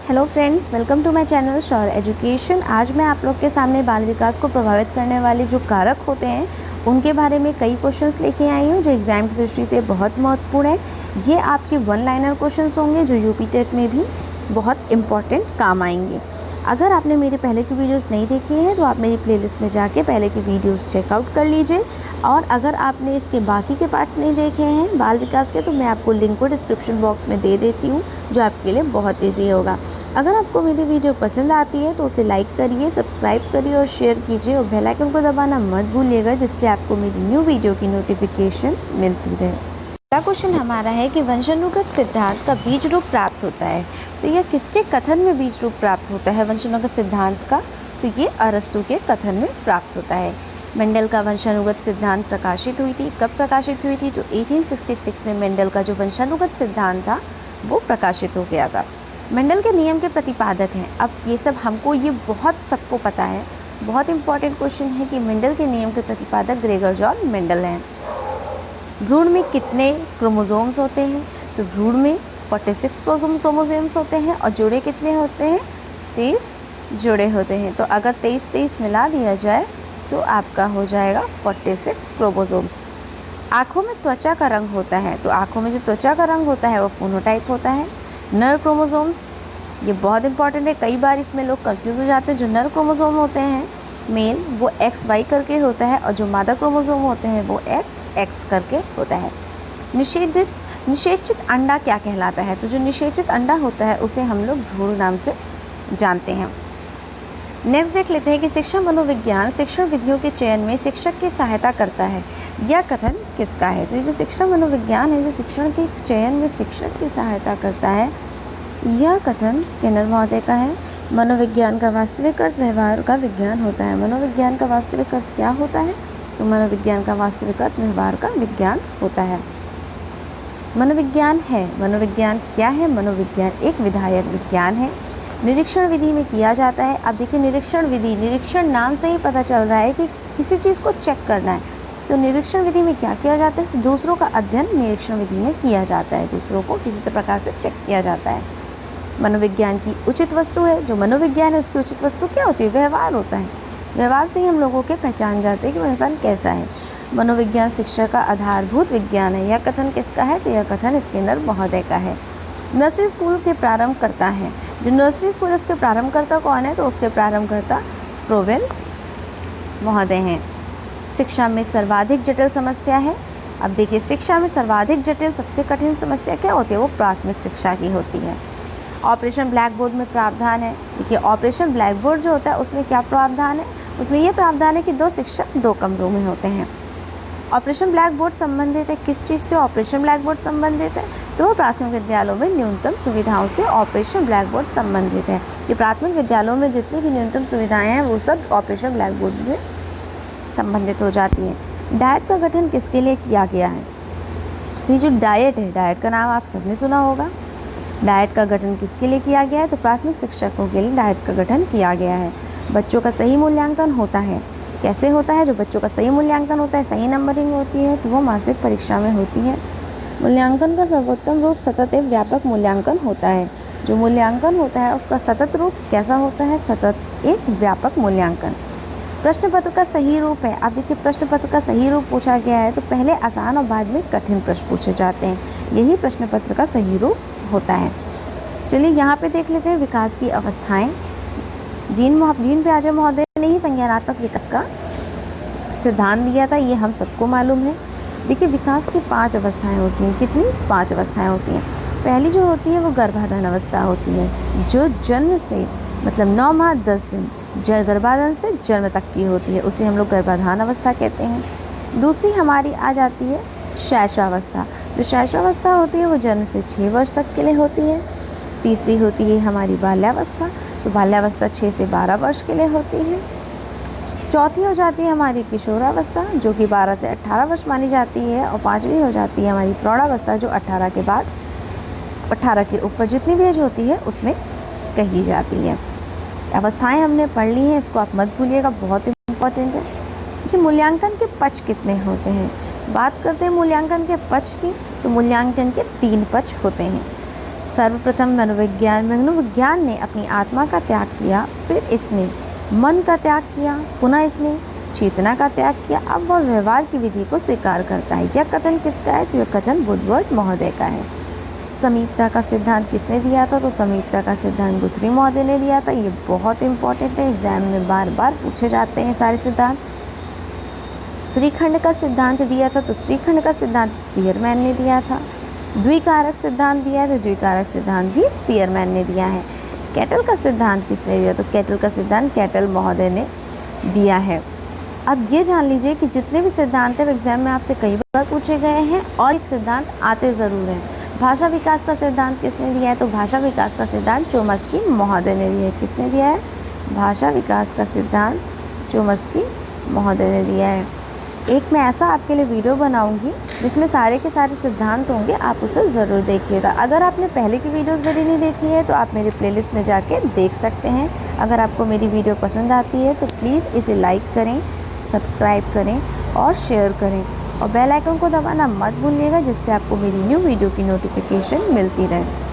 Hello friends, welcome to my channel sure education. आज मैं आप लोग के सामने बाल विकास को प्रभावित करने वाले जो कारक होते हैं उनके बारे में कई क्वेश्चंस लेके आई हूँ जो एग्ज़ाम की दृष्टि से बहुत महत्वपूर्ण है। ये आपके वन लाइनर क्वेश्चंस होंगे जो यूपी टेट में भी बहुत इम्पॉर्टेंट काम आएंगे। अगर आपने मेरे पहले की वीडियोस नहीं देखी हैं तो आप मेरी प्लेलिस्ट में जाके पहले की वीडियोस चेकआउट कर लीजिए, और अगर आपने इसके बाकी के पार्ट्स नहीं देखे हैं बाल विकास के तो मैं आपको लिंक को डिस्क्रिप्शन बॉक्स में दे देती हूँ जो आपके लिए बहुत ईजी होगा। अगर आपको मेरी वीडियो पसंद आती है तो उसे लाइक करिए, सब्सक्राइब करिए और शेयर कीजिए और बेल आइकन को दबाना मत भूलिएगा जिससे आपको मेरी न्यू वीडियो की नोटिफिकेशन मिलती रहे। पहला क्वेश्चन हमारा है कि वंशानुगत सिद्धांत का बीज रूप प्राप्त होता है, तो यह किसके कथन में बीज रूप प्राप्त होता है वंशानुगत सिद्धांत का? तो ये अरस्तु के कथन में प्राप्त होता है। मेंडल का वंशानुगत सिद्धांत प्रकाशित हुई थी, कब प्रकाशित हुई थी? तो 1866 में मेंडल का जो वंशानुगत सिद्धांत था वो प्रकाशित हो गया था। मेंडल के नियम के प्रतिपादक हैं। अब ये सब हमको ये बहुत सबको पता है, बहुत इंपॉर्टेंट क्वेश्चन है कि मेंडल के नियम के प्रतिपादक ग्रेगर जॉन मेंडल हैं। भ्रूण में कितने क्रोमोसोम्स होते हैं? तो भ्रूण में 46 क्रोमोसोम्स होते हैं और जोड़े कितने होते हैं? 23 जोड़े होते हैं। तो अगर 23 मिला दिया जाए तो आपका हो जाएगा 46 क्रोमोसोम्स। आँखों में त्वचा का रंग होता है, तो आँखों में जो त्वचा का रंग होता है वो फोनोटाइप होता है। नर क्रोमोसोम्स, ये बहुत इंपॉर्टेंट है, कई बार इसमें लोग कंफ्यूज हो जाते हैं। जो नर क्रोमोसोम होते हैं मेल वो XY करके होता है और जो मादा क्रोमोसोम होते हैं वो XX करके होता है। निषेचित अंडा क्या कहलाता है? तो जो निषेचित अंडा होता है उसे हम लोग भ्रूण नाम से जानते हैं। नेक्स्ट देख लेते हैं कि शिक्षा मनोविज्ञान शिक्षण विधियों के चयन में शिक्षक की सहायता करता है, यह कथन किसका है? तो ये जो शिक्षा मनोविज्ञान है जो शिक्षण के चयन में शिक्षक की सहायता करता है, यह कथन स्किनर महोदय का है। मनोविज्ञान का वास्तविक अर्थ व्यवहार का विज्ञान होता है। मनोविज्ञान का वास्तविक अर्थ क्या होता है? तो मनोविज्ञान का वास्तविक अर्थ व्यवहार का विज्ञान होता है। मनोविज्ञान है, मनोविज्ञान क्या है? मनोविज्ञान एक विधायक विज्ञान है, निरीक्षण विधि में किया जाता है। अब देखिए निरीक्षण विधि, निरीक्षण नाम से ही पता चल रहा है कि किसी चीज़ को चेक करना है। तो निरीक्षण विधि में क्या किया जाता है? तो दूसरों का अध्ययन निरीक्षण विधि में किया जाता है, दूसरों को किसी प्रकार से चेक किया जाता है। मनोविज्ञान की उचित वस्तु है, जो मनोविज्ञान है उसकी उचित वस्तु क्या होती है? व्यवहार होता है। व्यवहार से ही हम लोगों के पहचान जाते हैं कि वो इंसान कैसा है। मनोविज्ञान शिक्षा का आधारभूत विज्ञान है, यह कथन किसका है? तो यह कथन स्किनर महोदय का है। नर्सरी स्कूल के प्रारंभ करता है, जो नर्सरी स्कूल उसके प्रारंभकर्ता कौन है? तो उसके प्रारंभकर्ता फ्रोवेल महोदय हैं। शिक्षा में सर्वाधिक जटिल समस्या है। अब देखिए शिक्षा में सर्वाधिक जटिल सबसे कठिन समस्या क्या होती है? वो प्राथमिक शिक्षा की होती है। ऑपरेशन ब्लैक बोर्ड में प्रावधान है। देखिए ऑपरेशन ब्लैक बोर्ड जो होता है उसमें क्या प्रावधान है? उसमें यह प्रावधान है कि 2 शिक्षक 2 कमरों में होते हैं। ऑपरेशन ब्लैक बोर्ड संबंधित है किस चीज़ से? ऑपरेशन ब्लैक बोर्ड संबंधित है तो प्राथमिक विद्यालयों में न्यूनतम सुविधाओं से ऑपरेशन ब्लैक बोर्ड संबंधित है। कि प्राथमिक विद्यालयों में जितनी भी न्यूनतम सुविधाएं हैं वो सब ऑपरेशन ब्लैक बोर्ड में संबंधित हो जाती हैं। डाइट का गठन किसके लिए किया गया है? तो ये जो डाइट है, डाइट का नाम आप सबने सुना होगा। डाइट का गठन किसके लिए किया गया है? तो प्राथमिक शिक्षकों के लिए डाइट का गठन किया गया है। बच्चों का सही मूल्यांकन होता है, कैसे होता है? जो बच्चों का सही मूल्यांकन होता है, सही नंबरिंग होती है तो वो मासिक परीक्षा में होती है। मूल्यांकन का सर्वोत्तम रूप सतत एवं व्यापक मूल्यांकन होता है। जो मूल्यांकन होता है उसका सतत रूप कैसा होता है? सतत एक व्यापक मूल्यांकन। प्रश्न पत्र का सही रूप है। अब देखिए प्रश्न पत्र का सही रूप पूछा गया है तो पहले आसान और बाद में कठिन प्रश्न पूछे जाते हैं, यही प्रश्न पत्र का सही रूप होता है। चलिए यहाँ पे देख लेते हैं विकास की अवस्थाएं। जीन पियाजे महोदय ने ही संज्ञानात्मक विकास का सिद्धांत दिया था, ये हम सबको मालूम है। देखिए विकास की 5 अवस्थाएं होती हैं। कितनी? 5 अवस्थाएं होती हैं। पहली जो होती है वो गर्भाधान अवस्था होती है, जो जन्म से मतलब 9 माह 10 दिन गर्भाधान से जन्म तक की होती है, उसे हम लोग गर्भाधान अवस्था कहते हैं। दूसरी हमारी आ जाती है शैशवावस्था। जो शैशवावस्था होती है वो जन्म से 6 वर्ष तक के लिए होती है। तीसरी होती है हमारी बाल्यावस्था, तो बाल्यावस्था 6 से 12 वर्ष के लिए होती है। चौथी हो जाती है हमारी किशोरावस्था जो कि 12 से 18 वर्ष मानी जाती है। और 5वीं हो जाती है हमारी प्रौढ़ावस्था जो 18 के बाद 18 के ऊपर जितनी भी एज होती है उसमें कही जाती है। अवस्थाएं हमने पढ़ ली हैं, इसको आप मत भूलिएगा, बहुत इम्पोर्टेंट है। कि मूल्यांकन के पक्ष कितने होते हैं? बात करते हैं मूल्यांकन के पक्ष की, तो मूल्यांकन के 3 पक्ष होते हैं। सर्वप्रथम मनोविज्ञान ने अपनी आत्मा का त्याग किया, फिर इसने मन का त्याग किया, पुनः इसने चेतना का त्याग किया। अब वह व्यवहार की विधि को स्वीकार करता है। यह कथन किसका है? तो यह कथन वुडवर्ड महोदय का है। समीपता का सिद्धांत किसने दिया था? तो समीपता का सिद्धांत गुथरी महोदय ने दिया था। ये बहुत इंपॉर्टेंट है, एग्जाम में बार बार पूछे जाते हैं सारे सिद्धांत। त्रिखंड का सिद्धांत दिया था, तो त्रिखंड का सिद्धांत स्पीयरमैन ने दिया था। द्विकारक सिद्धांत दिया है, तो द्विकारक सिद्धांत भी स्पीयरमैन ने दिया है। कैटल का सिद्धांत किसने दिया? तो कैटल का सिद्धांत कैटल महोदय ने दिया है। अब ये जान लीजिए कि जितने भी सिद्धांत हैं एग्जाम में आपसे कई बार पूछे गए हैं और एक सिद्धांत आते ज़रूर हैं। भाषा विकास का सिद्धांत किसने दिया है? तो भाषा विकास का सिद्धांत चोम्स्की महोदय ने दिया है। किसने दिया है? भाषा विकास का सिद्धांत चोम्स्की महोदय ने दिया है। एक मैं ऐसा आपके लिए वीडियो बनाऊंगी जिसमें सारे के सारे सिद्धांत होंगे, आप उसे ज़रूर देखिएगा। अगर आपने पहले की वीडियोस मेरी नहीं देखी है तो आप मेरे प्लेलिस्ट में जाके देख सकते हैं। अगर आपको मेरी वीडियो पसंद आती है तो प्लीज़ इसे लाइक करें, सब्सक्राइब करें और शेयर करें और बेल आइकन को दबाना मत भूलिएगा, जिससे आपको मेरी न्यू वीडियो की नोटिफिकेशन मिलती रहे।